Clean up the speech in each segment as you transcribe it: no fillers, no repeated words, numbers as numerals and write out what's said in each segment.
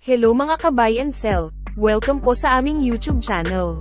Hello mga ka-buy and sell, welcome po sa aming YouTube channel.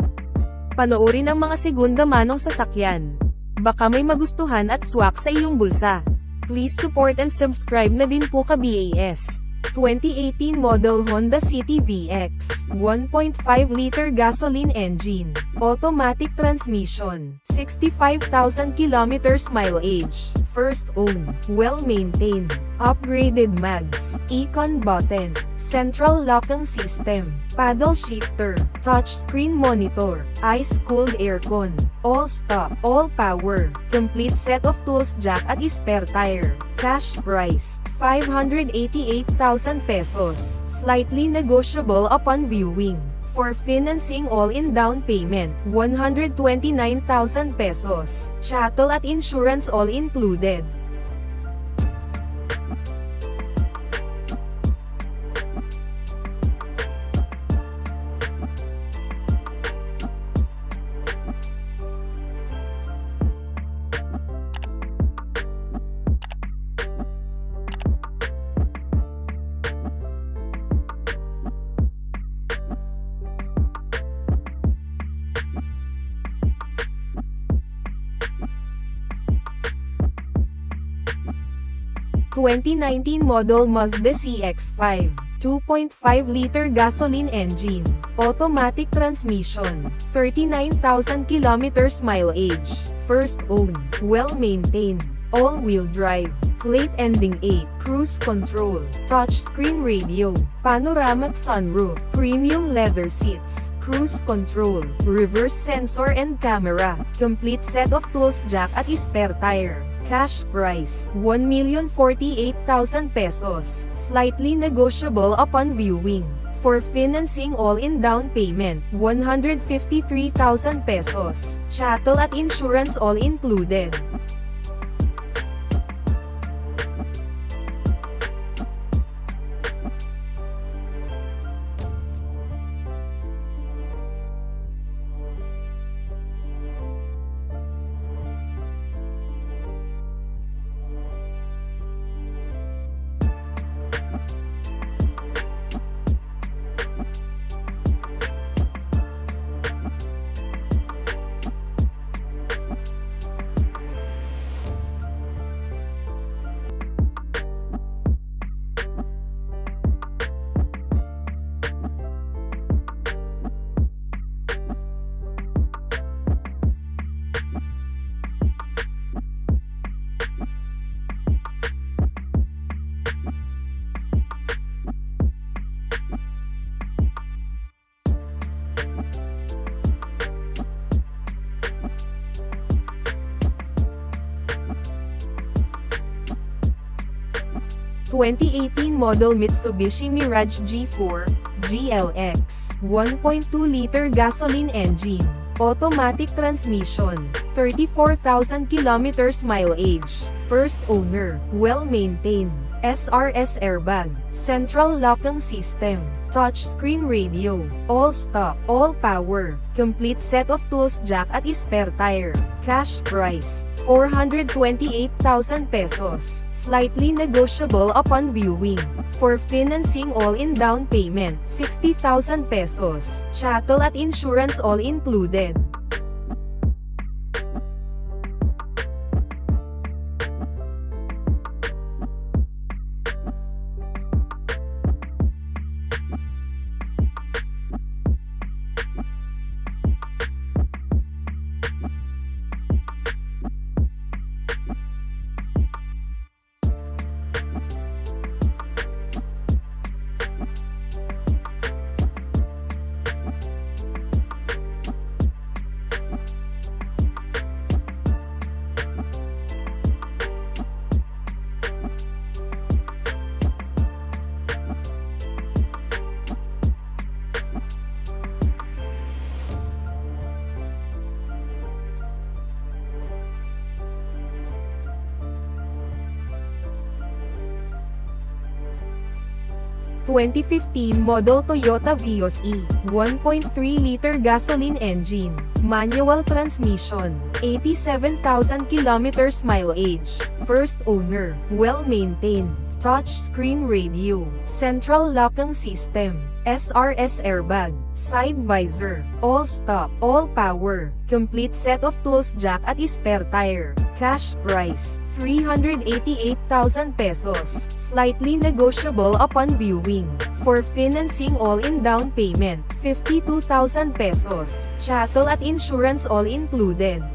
Panoorin ang mga segunda manong sasakyan. Baka may magustuhan at swak sa iyong bulsa. Please support and subscribe na din po ka-BAS. 2018 model Honda City VX, 1.5-liter gasoline engine, automatic transmission, 65,000 kilometers mileage, first owned, well-maintained, upgraded mags, econ button, central locking system, paddle shifter, touchscreen monitor, ice-cooled aircon, all-stop, all-power, complete set of tools jack at spare tire. Cash price, 588,000 pesos, slightly negotiable upon viewing. For financing all-in down payment, 129,000 pesos. Chattel at insurance all included. (2019 model Mazda CX5, 2.5-liter gasoline engine, automatic transmission, 39,000 kilometers mileage, first owned, well-maintained, all-wheel drive, plate ending 8, cruise control, touchscreen radio, panoramic sunroof, premium leather seats, cruise control, reverse sensor and camera, complete set of tools jack at spare tire. Cash price, 1,048,000 pesos, slightly negotiable upon viewing. For financing all-in down payment, 153,000 pesos. Chattel at insurance all included. (2018 model Mitsubishi Mirage G4, GLX, 1.2-liter gasoline engine, automatic transmission, 34,000 kilometers mileage, first owner, well-maintained, SRS airbag, central locking system, touchscreen radio, all-stop, all-power, complete set of tools jack at spare tire. Cash price, 428,000 pesos, slightly negotiable upon viewing. For financing all-in down payment, 60,000 pesos. Chattel at insurance all included. (2015 model Toyota Vios E, 1.3-liter gasoline engine, manual transmission, 87,000 kilometers mileage, first owner, well-maintained, touchscreen radio, central locking system, SRS airbag, side visor, all-stop, all-power, complete set of tools jack at spare tire. Cash price, 388,000 pesos, slightly negotiable upon viewing. For financing all-in down payment, 52,000 pesos, chattel at insurance all included.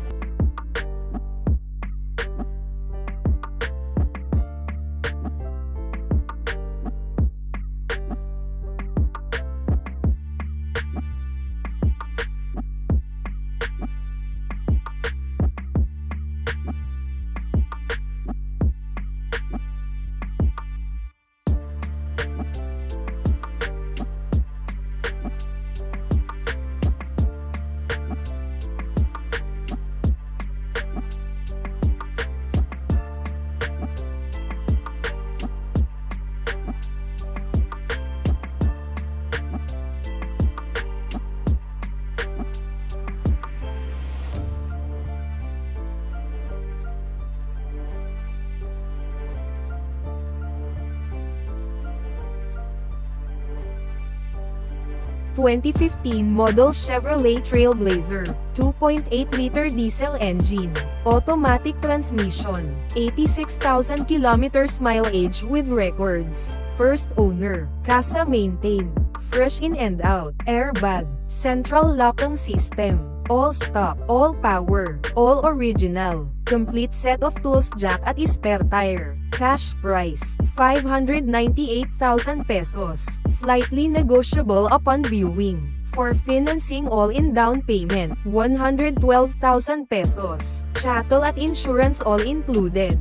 2015 model Chevrolet Trailblazer, 2.8-liter diesel engine, automatic transmission, 86,000 kilometers mileage with records, first owner, casa maintained, fresh in and out, airbag, central locking system, all-stop, all-power, all original, complete set of tools jack at spare tire. Cash price, 598,000 pesos, slightly negotiable upon viewing. For financing all-in down payment, 112,000 pesos, chattel at insurance all included.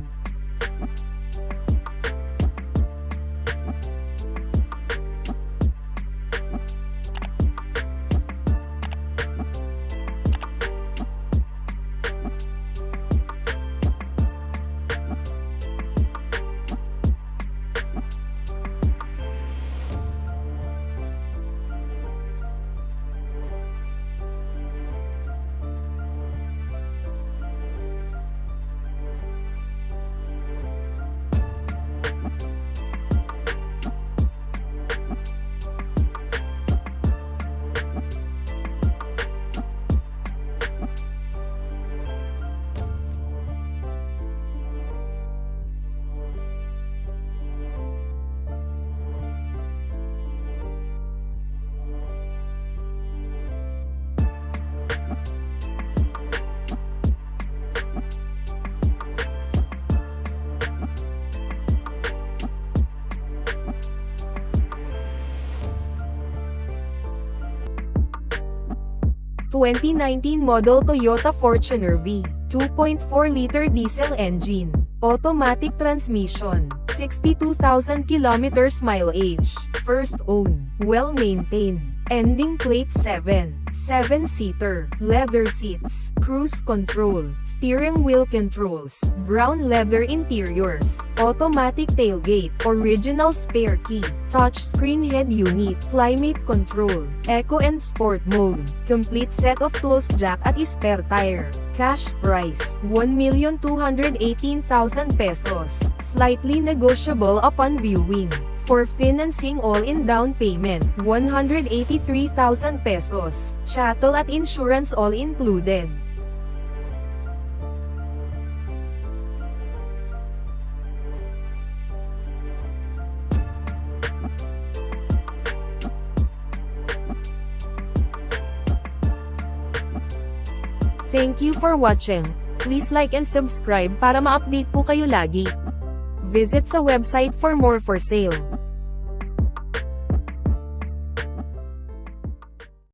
(2019) model Toyota Fortuner V, 2.4-liter diesel engine, automatic transmission, 62,000 kilometers mileage, first owned, well-maintained, ending plate 7, 7-seater, leather seats, cruise control, steering wheel controls, brown leather interiors, automatic tailgate, original spare key, touchscreen head unit, climate control, eco and sport mode, complete set of tools jack at spare tire. Cash price, 1,218,000 pesos, slightly negotiable upon viewing. For financing all-in down payment, 183,000 pesos, chattel at insurance all included. Thank you for watching. Please like and subscribe para ma-update po kayo lagi. Visit sa website for more for sale.